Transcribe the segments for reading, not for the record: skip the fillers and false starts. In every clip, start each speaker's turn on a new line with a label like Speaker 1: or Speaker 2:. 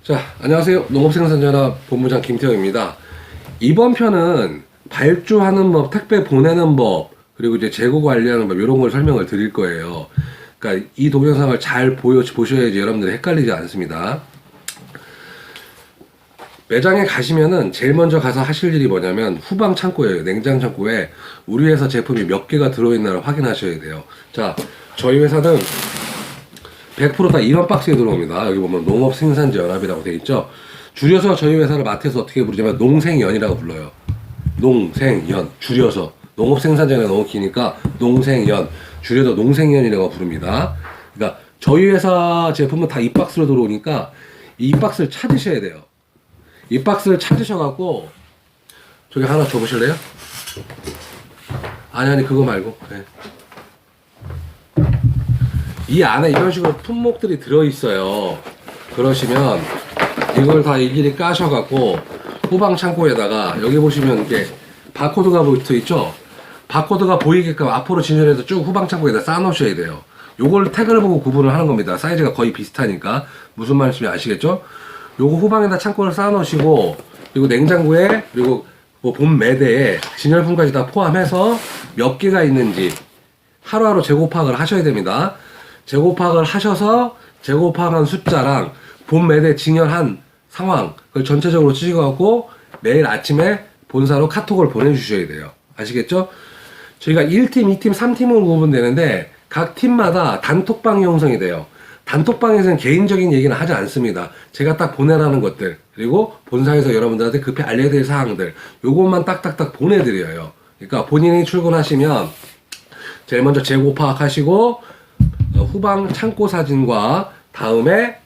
Speaker 1: 자, 안녕하세요. 농업생산자연합 본부장 김태형입니다. 이번 편은 발주하는 법, 택배 보내는 법, 그리고 이제 재고 관리하는 법, 이런 걸 설명을 드릴 거예요. 그러니까 이 동영상을 잘 보셔야지 여러분들이 헷갈리지 않습니다. 매장에 가시면은 제일 먼저 가서 하실 일이 뭐냐면 후방 창고예요. 냉장 창고에 우리 회사 제품이 몇 개가 들어있나를 확인하셔야 돼요. 자, 저희 회사는 100%다 이런 박스에 들어옵니다. 여기 보면 농업생산자연합이라고 되어 있죠. 줄여서 저희 회사를 마트에서 어떻게 부르냐면 농생연이라고 불러요. 농생연 줄여서 농업생산자연합이 너무 기니까 농생연 줄여서 농생연이라고 부릅니다. 그러니까 저희 회사 제품은 다 이 박스로 들어오니까 이 박스를 찾으셔야 돼요. 이 박스를 찾으셔갖고 저기 하나 줘보실래요? 아니 그거 말고. 네. 이 안에 이런 식으로 품목들이 들어있어요. 그러시면 이걸 다 일일이 까셔갖고 후방 창고에다가 여기 보시면 이렇게 바코드가 붙어있죠. 바코드가 보이게끔 앞으로 진열해서 쭉 후방 창고에다 쌓아놓으셔야 돼요. 요걸 태그를 보고 구분을 하는 겁니다. 사이즈가 거의 비슷하니까. 무슨 말인지 아시겠죠? 요거 후방에다 창고를 쌓아놓으시고 그리고 냉장고에 그리고 뭐 본 매대에 진열품까지 다 포함해서 몇 개가 있는지 하루하루 재고 파악을 하셔야 됩니다. 재고 파악을 하셔서 재고 파악한 숫자랑 본 매대 진열한 상황 그걸 전체적으로 찍어갖고 내일 아침에 본사로 카톡을 보내주셔야 돼요. 아시겠죠? 저희가 1팀, 2팀, 3팀으로 구분되는데 각 팀마다 단톡방이 형성이 돼요. 단톡방에서는 개인적인 얘기는 하지 않습니다. 제가 딱 보내라는 것들 그리고 본사에서 여러분들한테 급히 알려야 될 사항들 요것만 딱딱딱 보내드려요. 그러니까 본인이 출근하시면 제일 먼저 재고 파악하시고 후방 창고 사진과 다음에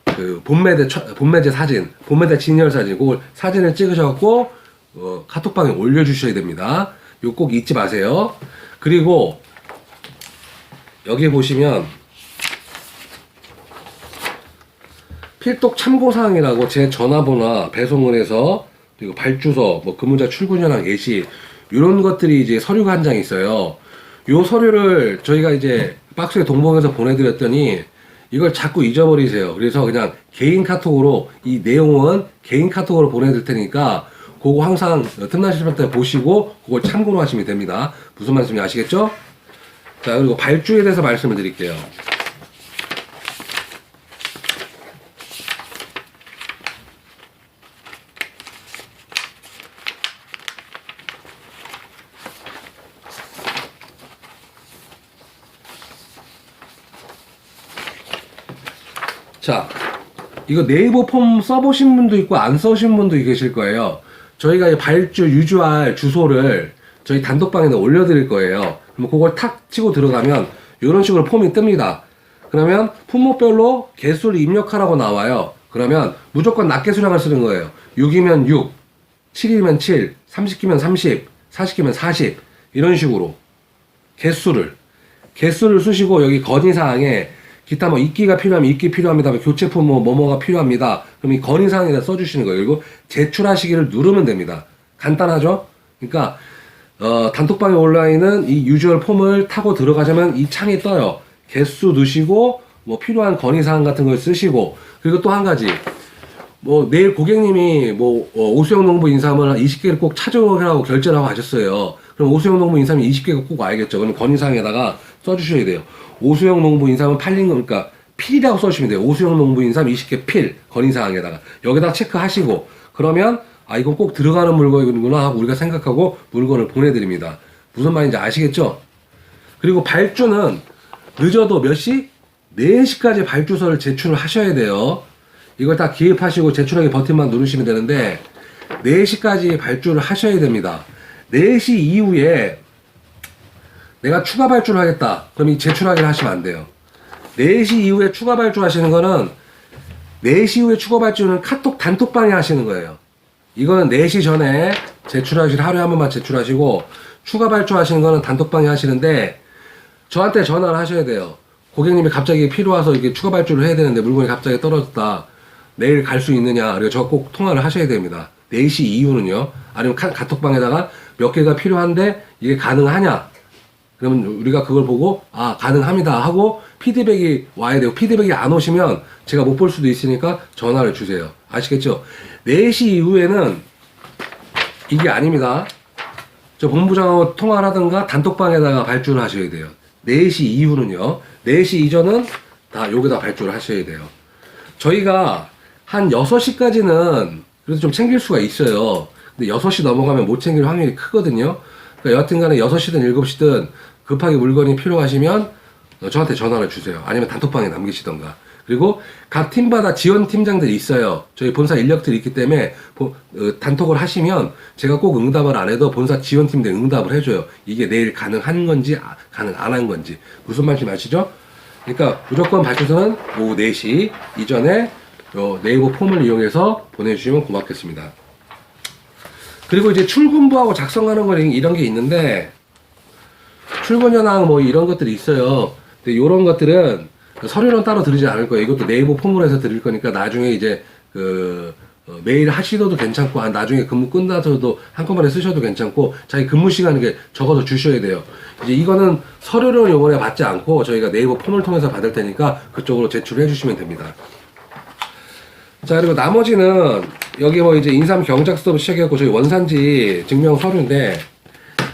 Speaker 1: 그 본매제 사진, 본매대 진열 사진, 그걸 사진을 찍으셔갖고 카톡방에 올려주셔야 됩니다. 이거 꼭 잊지 마세요. 그리고 여기 보시면 필독 참고사항이라고 제 전화번호, 배송을 해서 그리고 발주서, 뭐 근무자 출근 현황 예시 이런 것들이 이제 서류가 한 장 있어요. 요 서류를 저희가 이제 박스에 동봉해서 보내드렸더니 이걸 자꾸 잊어버리세요. 그래서 그냥 개인 카톡으로 이 내용은 개인 카톡으로 보내드릴 테니까 그거 항상 틈나실 때 보시고 그걸 참고로 하시면 됩니다. 무슨 말씀인지 아시겠죠? 자, 그리고 발주에 대해서 말씀을 드릴게요. 자, 이거 네이버 폼 써보신 분도 있고 안 써보신 분도 계실 거예요. 저희가 이 발주 유주할 주소를 저희 단톡방에 올려드릴 거예요. 그럼 그걸 탁 치고 들어가면 이런 식으로 폼이 뜹니다. 그러면 품목별로 개수를 입력하라고 나와요. 그러면 무조건 낱개 수량을 쓰는 거예요. 6이면 6, 7이면 7, 30기면 30, 40기면 40 이런 식으로 개수를 쓰시고 여기 건의사항에 기타 뭐 입기가 필요하면 입기 필요합니다. 교체품 뭐가 필요합니다. 그럼 이 건의사항에다 써주시는 거예요. 그리고 제출하시기를 누르면 됩니다. 간단하죠? 그러니까 단톡방에 온라인은 이 유주얼 폼을 타고 들어가자면 이 창이 떠요. 개수 넣으시고 뭐 필요한 건의사항 같은 걸 쓰시고 그리고 또 한 가지 뭐 내일 고객님이 오수영 농부 인삼을 20개를 꼭 찾아오라고 결제를 하고 하셨어요. 그럼 오수영 농부 인삼이 20개가 꼭 와야겠죠. 그럼 건의사항에다가 써주셔야 돼요. 오수영 농부 인삼은 팔린 거니까 필이라고 써주시면 돼요. 오수영 농부 인삼 20개 필 건의사항에다가 여기다 체크하시고 그러면 아 이건 꼭 들어가는 물건이구나 하고 우리가 생각하고 물건을 보내드립니다. 무슨 말인지 아시겠죠? 그리고 발주는 늦어도 몇 시? 4시까지 발주서를 제출을 하셔야 돼요. 이걸 다 기입하시고 제출하기 버튼만 누르시면 되는데 4시까지 발주를 하셔야 됩니다. 4시 이후에 내가 추가 발주를 하겠다. 그럼 이 제출하기를 하시면 안 돼요. 4시 이후에 추가 발주 하시는 거는 4시 이후에 추가 발주는 카톡 단톡방에 하시는 거예요. 이거는 4시 전에 제출하실 하루에 한 번만 제출하시고 추가 발주 하시는 거는 단톡방에 하시는데 저한테 전화를 하셔야 돼요. 고객님이 갑자기 필요해서 이게 추가 발주를 해야 되는데 물건이 갑자기 떨어졌다. 내일 갈 수 있느냐. 그리고 저 꼭 통화를 하셔야 됩니다. 4시 이후는요. 아니면 카톡방에다가 몇 개가 필요한데 이게 가능하냐. 그러면 우리가 그걸 보고 아 가능합니다 하고 피드백이 와야 되고, 피드백이 안 오시면 제가 못 볼 수도 있으니까 전화를 주세요. 아시겠죠? 4시 이후에는 이게 아닙니다. 저 본부장하고 통화를 하든가 단톡방에다가 발주를 하셔야 돼요. 4시 이후는요. 4시 이전은 다 여기다 발주를 하셔야 돼요. 저희가 한 6시까지는 그래도 좀 챙길 수가 있어요. 근데 6시 넘어가면 못 챙길 확률이 크거든요. 그러니까 여하튼 간에 6시든 7시든 급하게 물건이 필요하시면 저한테 전화를 주세요. 아니면 단톡방에 남기시던가. 그리고 각 팀마다 지원 팀장들이 있어요. 저희 본사 인력들이 있기 때문에 단톡을 하시면 제가 꼭 응답을 안 해도 본사 지원팀들이 응답을 해줘요. 이게 내일 가능한 건지 가능 안 한 건지. 무슨 말인지 아시죠? 그러니까 무조건 발주서는 오후 4시 이전에 네이버 폼을 이용해서 보내주시면 고맙겠습니다. 그리고 이제 출근부하고 작성하는 거 이런 게 있는데, 출근 현황 뭐 이런 것들이 있어요. 근데 이런 것들은 서류는 따로 드리지 않을 거예요. 이것도 네이버 폼으로 해서 드릴 거니까 나중에 이제 메일 하시셔도 괜찮고, 나중에 근무 끝나서도 한꺼번에 쓰셔도 괜찮고, 자기 근무 시간에 적어서 주셔야 돼요. 이제 이거는 서류를 요번에 받지 않고 저희가 네이버 폼을 통해서 받을 테니까 그쪽으로 제출해 주시면 됩니다. 자, 그리고 나머지는 여기 뭐 이제 인삼 경작서부터 시작해갖고 저희 원산지 증명 서류인데,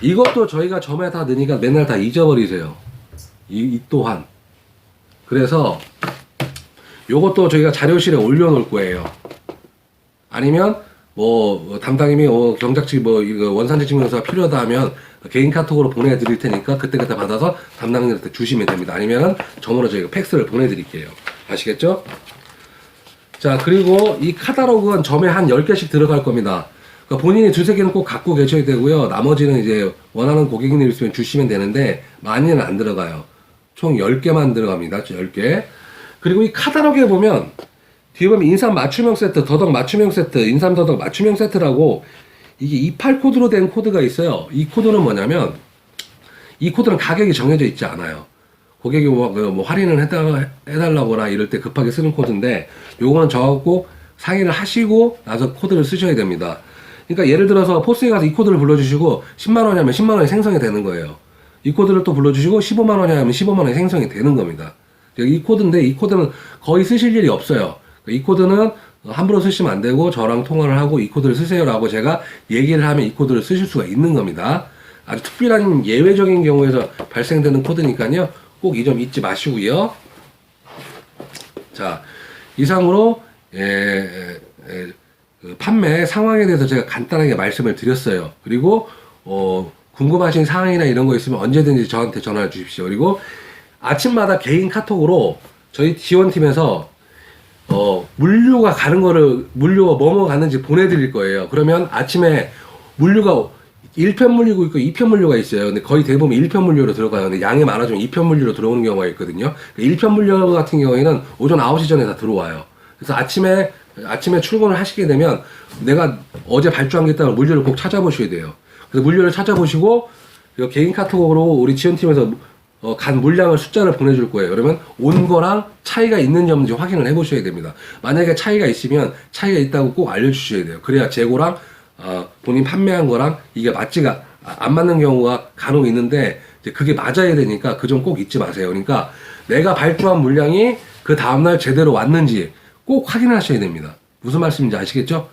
Speaker 1: 이것도 저희가 점에 다 넣으니까 맨날 다 잊어버리세요. 이 또한. 그래서 요것도 저희가 자료실에 올려놓을 거예요. 아니면 뭐 담당님이 경작지 뭐 이거 원산지 증명서가 필요하다 하면 개인 카톡으로 보내드릴 테니까 그때그때 받아서 담당님한테 주시면 됩니다. 아니면은 점으로 저희가 팩스를 보내드릴게요. 아시겠죠? 자, 그리고 이 카탈로그는 점에 한 10개씩 들어갈 겁니다. 그러니까 본인이 2-3개는 꼭 갖고 계셔야 되고요. 나머지는 이제 원하는 고객님 있으면 주시면 되는데 많이는 안 들어가요. 총 10개만 들어갑니다. 10개. 그리고 이 카탈로그에 보면 뒤에 보면 인삼 맞춤형 세트, 더덕 맞춤형 세트, 인삼 더덕 맞춤형 세트라고 이게 28 코드로 된 코드가 있어요. 이 코드는 뭐냐면 이 코드는 가격이 정해져 있지 않아요. 고객이 뭐 할인을 해달라거나 이럴 때 급하게 쓰는 코드인데, 요거는 저하고 상의를 하시고 나서 코드를 쓰셔야 됩니다. 그러니까 예를 들어서 포스에 가서 이 코드를 불러주시고 10만원이 하면 10만원이 생성이 되는 거예요. 이 코드를 또 불러주시고 15만원이 하면 15만원이 생성이 되는 겁니다. 이 코드인데 이 코드는 거의 쓰실 일이 없어요. 이 코드는 함부로 쓰시면 안 되고 저랑 통화를 하고 이 코드를 쓰세요라고 제가 얘기를 하면 이 코드를 쓰실 수가 있는 겁니다. 아주 특별한 예외적인 경우에서 발생되는 코드니까요. 꼭 이 점 잊지 마시고요. 자, 이상으로 판매 상황에 대해서 제가 간단하게 말씀을 드렸어요. 그리고 궁금하신 사항이나 이런 거 있으면 언제든지 저한테 전화를 주십시오. 그리고 아침마다 개인 카톡으로 저희 지원팀에서 물류가 가는 거를, 물류가 뭐뭐 가는지 보내드릴 거예요. 그러면 아침에 물류가 1편 물류가 있고 2편 물류가 있어요. 근데 거의 대부분 1편 물류로 들어가요. 근데 양이 많아지면 2편 물류로 들어오는 경우가 있거든요. 1편 물류 같은 경우에는 오전 9시 전에 다 들어와요. 그래서 아침에 출근을 하시게 되면 내가 어제 발주한 게 있다면 물류를 꼭 찾아보셔야 돼요. 그래서 물류를 찾아보시고 개인 카톡으로 우리 지원팀에서 간 물량을 숫자를 보내줄 거예요. 그러면 온 거랑 차이가 있는지 없는지 확인을 해보셔야 됩니다. 만약에 차이가 있으면 차이가 있다고 꼭 알려주셔야 돼요. 그래야 재고랑 본인 판매한 거랑 이게 맞지가 안 맞는 경우가 간혹 있는데 이제 그게 맞아야 되니까 그 점 꼭 잊지 마세요. 그러니까 내가 발주한 물량이 그 다음날 제대로 왔는지 꼭 확인하셔야 됩니다. 무슨 말씀인지 아시겠죠?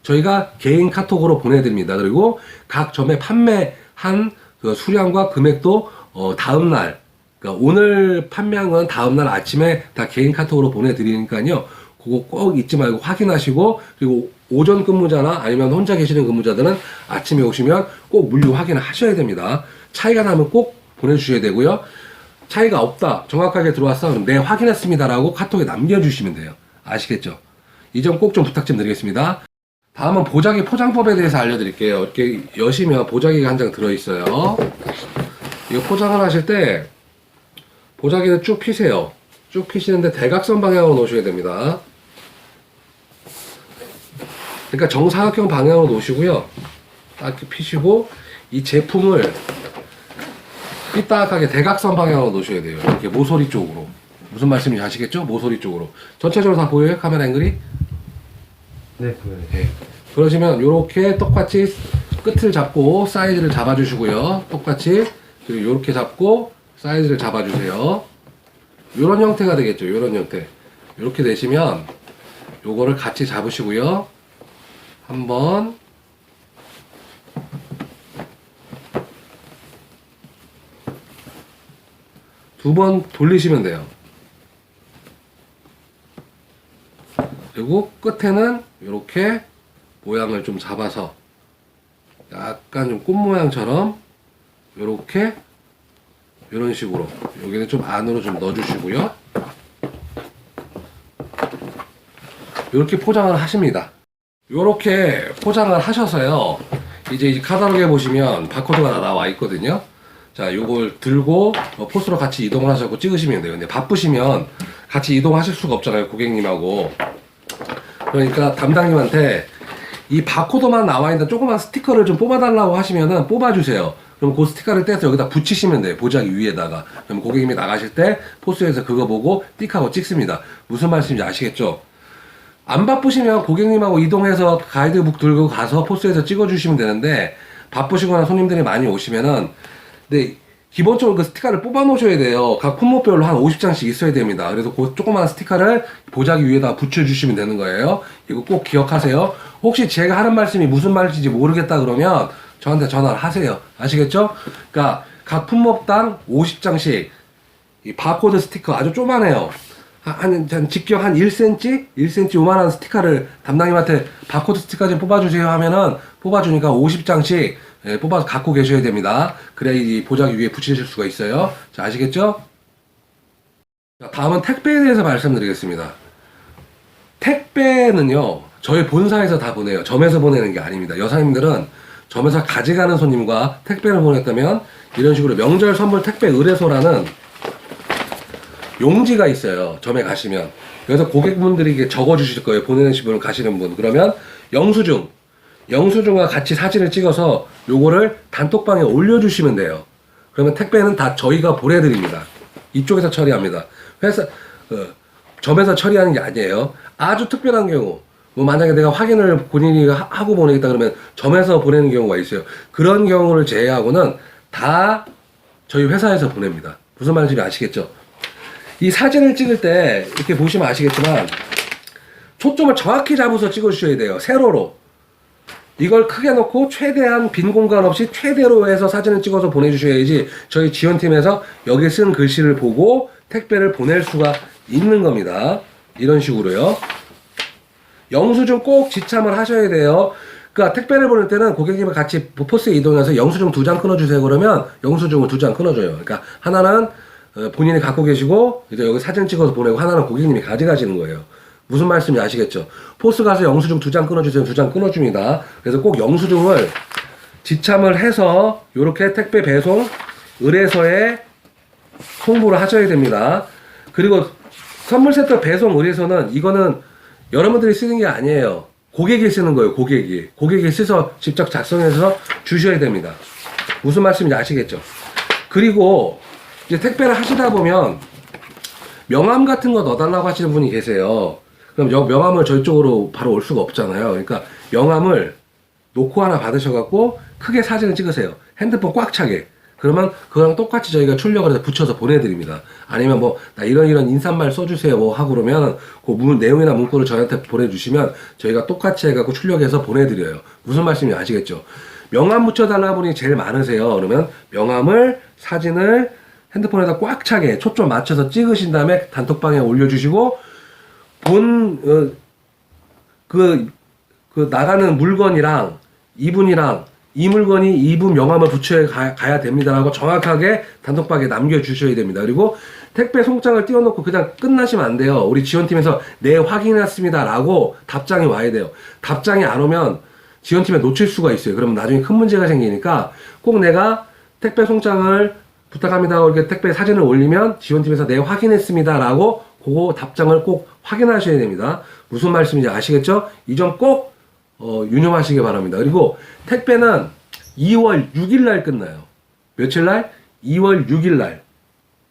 Speaker 1: 저희가 개인 카톡으로 보내드립니다. 그리고 각 점에 판매한 그 수량과 금액도 다음날, 그러니까 오늘 판매한 건 다음날 아침에 다 개인 카톡으로 보내드리니까요. 그거 꼭 잊지 말고 확인하시고, 그리고 오전 근무자나 아니면 혼자 계시는 근무자들은 아침에 오시면 꼭 물류 확인을 하셔야 됩니다. 차이가 나면 꼭 보내주셔야 되고요. 차이가 없다, 정확하게 들어왔어, 그럼 네, 확인했습니다라고 카톡에 남겨주시면 돼요. 아시겠죠? 이 점 꼭 좀 부탁 좀 드리겠습니다. 다음은 보자기 포장법에 대해서 알려드릴게요. 이렇게 여시면 보자기가 한 장 들어있어요. 이거 포장을 하실 때 보자기를 쭉 피세요. 쭉 피시는데 대각선 방향으로 놓으셔야 됩니다. 그러니까 정사각형 방향으로 놓으시고요. 딱 이렇게 피시고 이 제품을 삐딱하게 대각선 방향으로 놓으셔야 돼요. 이렇게 모서리 쪽으로. 무슨 말씀인지 아시겠죠? 모서리 쪽으로. 전체적으로 다 보여요? 카메라 앵글이?
Speaker 2: 네, 보여요.
Speaker 1: 네. 그러시면 이렇게 똑같이 끝을 잡고 사이즈를 잡아주시고요. 똑같이. 그리고 이렇게 잡고 사이즈를 잡아주세요. 요런 형태가 되겠죠. 요런 형태. 이렇게 되시면 요거를 같이 잡으시고요. 한번 두 번 돌리시면 돼요. 그리고 끝에는 이렇게 모양을 좀 잡아서 약간 좀 꽃 모양처럼 이렇게 이런 식으로 여기는 좀 안으로 좀 넣어주시고요. 이렇게 포장을 하십니다. 이렇게 포장을 하셔서요. 이제 카탈로그에 보시면 바코드가 나와 있거든요. 자, 요걸 들고 포스로 같이 이동을 하셔서 찍으시면 돼요. 근데 바쁘시면 같이 이동하실 수가 없잖아요, 고객님하고. 그러니까 담당님한테 이 바코드만 나와 있는 조그만 스티커를 좀 뽑아달라고 하시면은 뽑아주세요. 그럼 그 스티커를 떼서 여기다 붙이시면 돼요. 보자기 위에다가. 그럼 고객님이 나가실 때 포스에서 그거 보고 띡 하고 찍습니다. 무슨 말씀인지 아시겠죠? 안 바쁘시면 고객님하고 이동해서 가이드북 들고 가서 포스에서 찍어주시면 되는데, 바쁘시거나 손님들이 많이 오시면은, 근데 기본적으로 그 스티커를 뽑아 놓으셔야 돼요. 각 품목별로 한 50장씩 있어야 됩니다. 그래서 그 조그만 스티커를 보자기 위에다 붙여주시면 되는 거예요. 이거 꼭 기억하세요. 혹시 제가 하는 말씀이 무슨 말인지 모르겠다 그러면 저한테 전화를 하세요. 아시겠죠? 그러니까 각 품목당 50장씩 이 바코드 스티커 아주 조그만해요. 한 직경 한 1cm? 1cm 요만한 스티커를 담당님한테 바코드 스티커 좀 뽑아주세요 하면은 뽑아주니까 50장씩 뽑아서 갖고 계셔야 됩니다. 그래야 이 보자기 위에 붙이실 수가 있어요. 자, 아시겠죠? 자, 다음은 택배에 대해서 말씀드리겠습니다. 택배는요, 저희 본사에서 다 보내요. 점에서 보내는 게 아닙니다. 여사님들은 점에서 가져가는 손님과 택배를 보냈다면 이런 식으로 명절 선물 택배 의뢰소라는 용지가 있어요. 점에 가시면. 그래서 고객분들이 이게 적어주실 거예요. 보내신 분, 가시는 분. 그러면 영수증과 같이 사진을 찍어서 요거를 단톡방에 올려주시면 돼요. 그러면 택배는 다 저희가 보내드립니다. 이쪽에서 처리합니다. 점에서 처리하는 게 아니에요. 아주 특별한 경우, 뭐 만약에 내가 확인을 본인이 하고 보내겠다 그러면 점에서 보내는 경우가 있어요. 그런 경우를 제외하고는 다 저희 회사에서 보냅니다. 무슨 말인지 아시겠죠? 이 사진을 찍을 때 이렇게 보시면 아시겠지만 초점을 정확히 잡아서 찍어주셔야 돼요. 세로로. 이걸 크게 놓고 최대한 빈 공간 없이 최대로 해서 사진을 찍어서 보내주셔야지 저희 지원팀에서 여기 쓴 글씨를 보고 택배를 보낼 수가 있는 겁니다. 이런 식으로요. 영수증 꼭 지참을 하셔야 돼요. 그러니까 택배를 보낼 때는 고객님과 같이 포스에 이동해서 영수증 2장 끊어주세요 그러면 영수증을 2장 끊어줘요. 그러니까 하나는 본인이 갖고 계시고 이제 여기 사진 찍어서 보내고 하나는 고객님이 가져가시는 거예요. 무슨 말씀인지 아시겠죠? 포스 가서 영수증 2장 끊어주세요. 2장 끊어줍니다. 그래서 꼭 영수증을 지참을 해서 이렇게 택배 배송 의뢰소에 송부를 하셔야 됩니다. 그리고 선물 세트 배송 의뢰소는 이거는 여러분들이 쓰는 게 아니에요. 고객이 쓰는 거예요. 고객이 써서 직접 작성해서 주셔야 됩니다. 무슨 말씀인지 아시겠죠? 그리고 이제 택배를 하시다 보면 명함 같은 거 넣어달라고 하시는 분이 계세요. 그럼 명함을 저희 쪽으로 바로 올 수가 없잖아요. 그러니까 명함을 놓고 하나 받으셔갖고 크게 사진을 찍으세요. 핸드폰 꽉 차게. 그러면 그거랑 똑같이 저희가 출력을 해서 붙여서 보내드립니다. 아니면 뭐 나 이런 인사말 써주세요 뭐 하고 그러면 그 내용이나 문구를 저희한테 보내주시면 저희가 똑같이 해갖고 출력해서 보내드려요. 무슨 말씀인지 아시겠죠? 명함 붙여달라는 분이 제일 많으세요. 그러면 명함을 사진을 핸드폰에다 꽉 차게 초점 맞춰서 찍으신 다음에 단톡방에 올려주시고 나가는 물건이랑 이분이랑 이 물건이 이분 명함을 붙여 가야 됩니다라고 정확하게 단톡방에 남겨주셔야 됩니다. 그리고 택배 송장을 띄워놓고 그냥 끝나시면 안 돼요. 우리 지원팀에서 네 확인했습니다라고 답장이 와야 돼요. 답장이 안 오면 지원팀에 놓칠 수가 있어요. 그러면 나중에 큰 문제가 생기니까 꼭 내가 택배 송장을 부탁합니다. 이렇게 택배 사진을 올리면 지원팀에서 네 확인했습니다라고 그거 답장을 꼭 확인하셔야 됩니다. 무슨 말씀인지 아시겠죠? 이 점 꼭 유념하시기 바랍니다. 그리고 택배는 2월 6일 날 끝나요. 며칠 날? 2월 6일 날.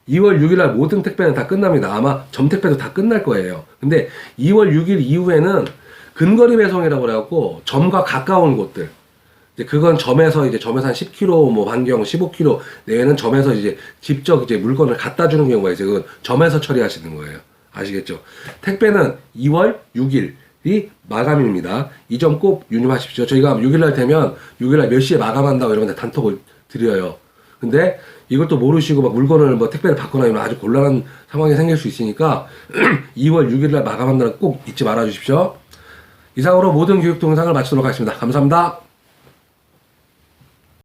Speaker 1: 2월 6일 날 모든 택배는 다 끝납니다. 아마 점택배도 다 끝날 거예요. 근데 2월 6일 이후에는 근거리 배송이라고 그래갖고 점과 가까운 곳들 이제 그건 점에서 한 10km 뭐 반경 15km 내외는 점에서 이제 직접 이제 물건을 갖다 주는 경우가 있어요. 그건 점에서 처리하시는 거예요. 아시겠죠? 택배는 2월 6일이 마감입니다. 이 점 꼭 유념하십시오. 저희가 6일날 되면 6일날 몇 시에 마감한다고 여러분들 단톡을 드려요. 근데 이걸 또 모르시고 막 물건을 뭐 택배를 받거나 이러면 아주 곤란한 상황이 생길 수 있으니까 2월 6일날 마감한다는 꼭 잊지 말아 주십시오. 이상으로 모든 교육 동영상을 마치도록 하겠습니다. 감사합니다.